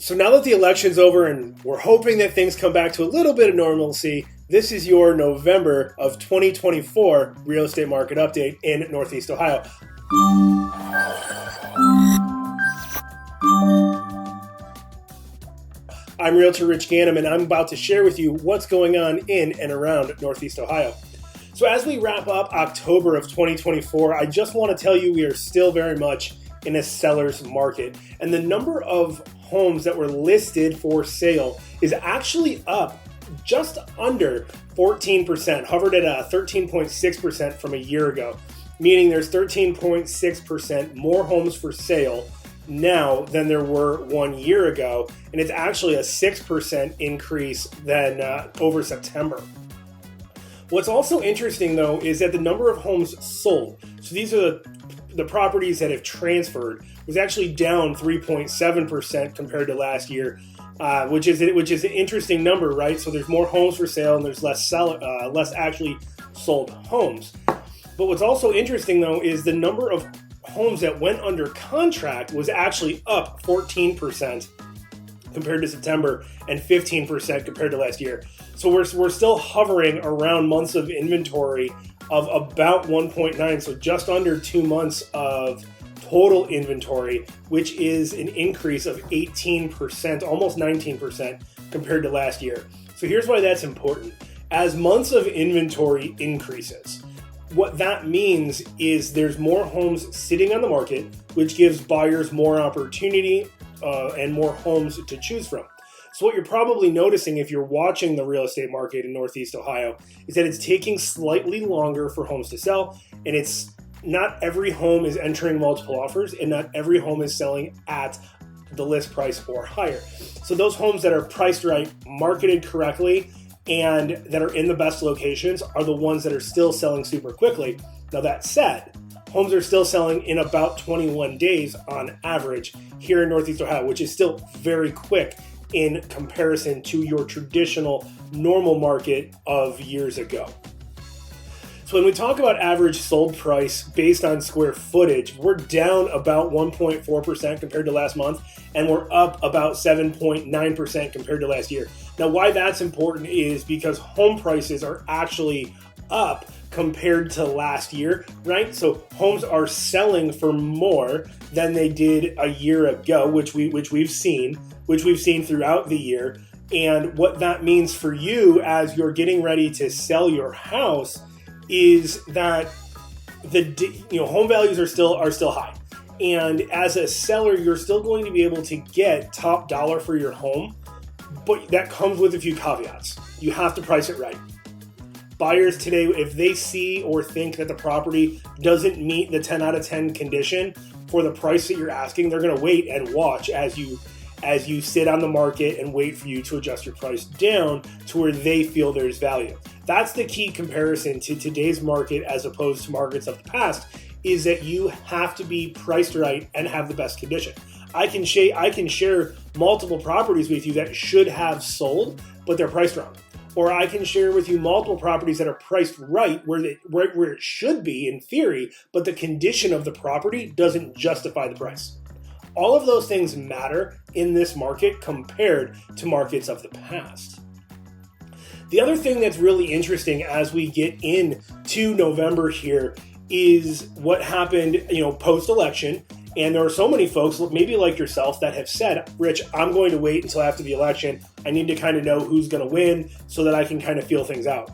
So now that the election's over and we're hoping that things come back to a little bit of normalcy, this is your November of 2024 real estate market update in Northeast Ohio. I'm Realtor Rich Ganim, and I'm about to share with you what's going on in and around Northeast Ohio. So as we wrap up October of 2024, I just want to tell you we are still very much in a seller's market. And the number of homes that were listed for sale is actually up just under 14%, hovered at 13.6% from a year ago, meaning there's 13.6% more homes for sale now than there were 1 year ago. And it's actually a 6% increase than over September. What's also interesting, though, is that the number of homes sold, so these are the properties that have transferred, was actually down 3.7% compared to last year, which is an interesting number, right? So there's more homes for sale and there's less actually sold homes. But what's also interesting, though, is the number of homes that went under contract was actually up 14% compared to September and 15% compared to last year. So we're still hovering around months of inventory of about 1.9, so just under 2 months of total inventory, which is an increase of 18%, almost 19% compared to last year. So here's why that's important. As months of inventory increases, what that means is there's more homes sitting on the market, which gives buyers more opportunity and more homes to choose from. So what you're probably noticing if you're watching the real estate market in Northeast Ohio is that it's taking slightly longer for homes to sell, and it's not every home is entering multiple offers, and not every home is selling at the list price or higher. So those homes that are priced right, marketed correctly, and that are in the best locations are the ones that are still selling super quickly. Now that said, homes are still selling in about 21 days on average here in Northeast Ohio, which is still very quick in comparison to your traditional normal market of years ago. So when we talk about average sold price based on square footage, we're down about 1.4% compared to last month, and we're up about 7.9% compared to last year. Now, why that's important is because home prices are actually up compared to last year, right? So homes are selling for more than they did a year ago, which we've seen throughout the year. And what that means for you as you're getting ready to sell your house is that home values are still high. And as a seller, you're still going to be able to get top dollar for your home, but that comes with a few caveats. You have to price it right. Buyers today, if they see or think that the property doesn't meet the 10 out of 10 condition for the price that you're asking, they're going to wait and watch as you sit on the market and wait for you to adjust your price down to where they feel there's value. That's the key comparison to today's market as opposed to markets of the past, is that you have to be priced right and have the best condition. I can share multiple properties with you that should have sold, but they're priced wrong. Or I can share with you multiple properties that are priced right where it should be in theory, but the condition of the property doesn't justify the price. All of those things matter in this market compared to markets of the past. The other thing that's really interesting as we get into November here is what happened, post-election. And there are so many folks, maybe like yourself, that have said, Rich, I'm going to wait until after the election. I need to kind of know who's going to win so that I can kind of feel things out.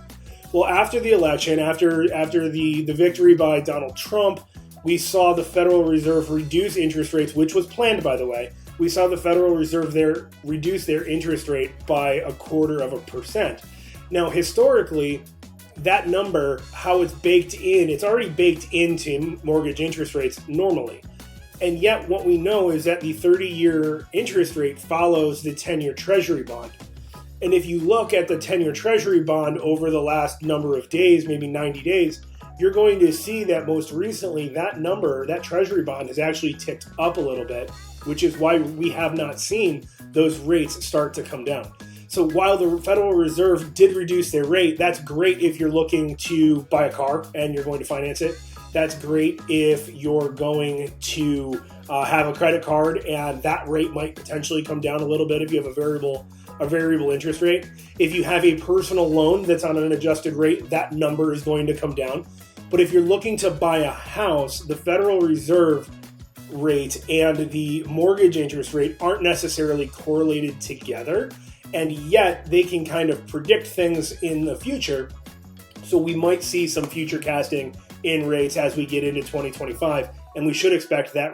Well, after the election, after the victory by Donald Trump, we saw the Federal Reserve reduce interest rates, which was planned, by the way. We saw the Federal Reserve there reduce their interest rate by 0.25%. Now, historically, that number, how it's baked in, it's already baked into mortgage interest rates normally. And yet what we know is that the 30-year interest rate follows the 10-year Treasury bond. And if you look at the 10-year Treasury bond over the last number of days, maybe 90 days, you're going to see that most recently that number, that Treasury bond, has actually ticked up a little bit, which is why we have not seen those rates start to come down. So while the Federal Reserve did reduce their rate, that's great if you're looking to buy a car and you're going to finance it. That's great if you're going to have a credit card, and that rate might potentially come down a little bit if you have a variable interest rate. If you have a personal loan that's on an adjusted rate, that number is going to come down. But if you're looking to buy a house, the Federal Reserve rate and the mortgage interest rate aren't necessarily correlated together, and yet they can kind of predict things in the future. So we might see some future casting in rates as we get into 2025, and we should expect that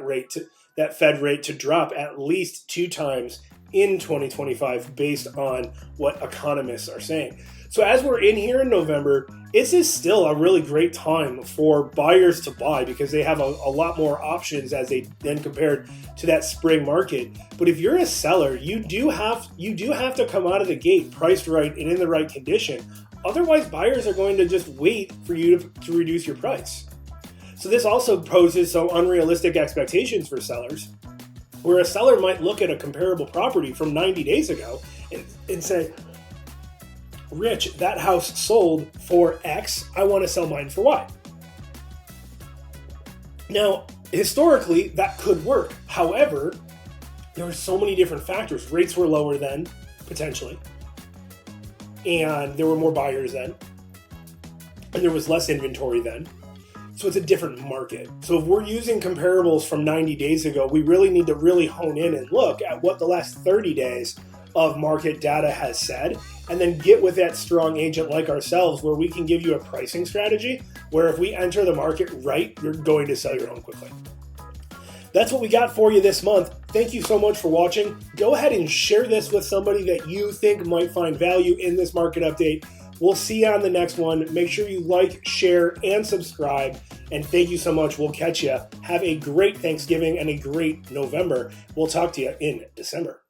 Fed rate to drop at least 2 times in 2025 based on what economists are saying. So as we're in here in November, this is still a really great time for buyers to buy because they have a lot more options as they then compared to that spring market. But if you're a seller, you do have to come out of the gate priced right and in the right condition. Otherwise, buyers are going to just wait for you to reduce your price. So this also poses some unrealistic expectations for sellers, where a seller might look at a comparable property from 90 days ago and say, Rich, that house sold for X. I want to sell mine for Y. Now, historically, that could work. However, there were so many different factors. Rates were lower then, potentially. And there were more buyers then. And there was less inventory then. So it's a different market. So if we're using comparables from 90 days ago, we really need to really hone in and look at what the last 30 days of market data has said, and then get with that strong agent like ourselves where we can give you a pricing strategy where if we enter the market right, you're going to sell your home quickly. That's what we got for you this month. Thank you so much for watching. Go ahead and share this with somebody that you think might find value in this market update. We'll see you on the next one. Make sure you like, share, and subscribe. And thank you so much. We'll catch you. Have a great Thanksgiving and a great November. We'll talk to you in December.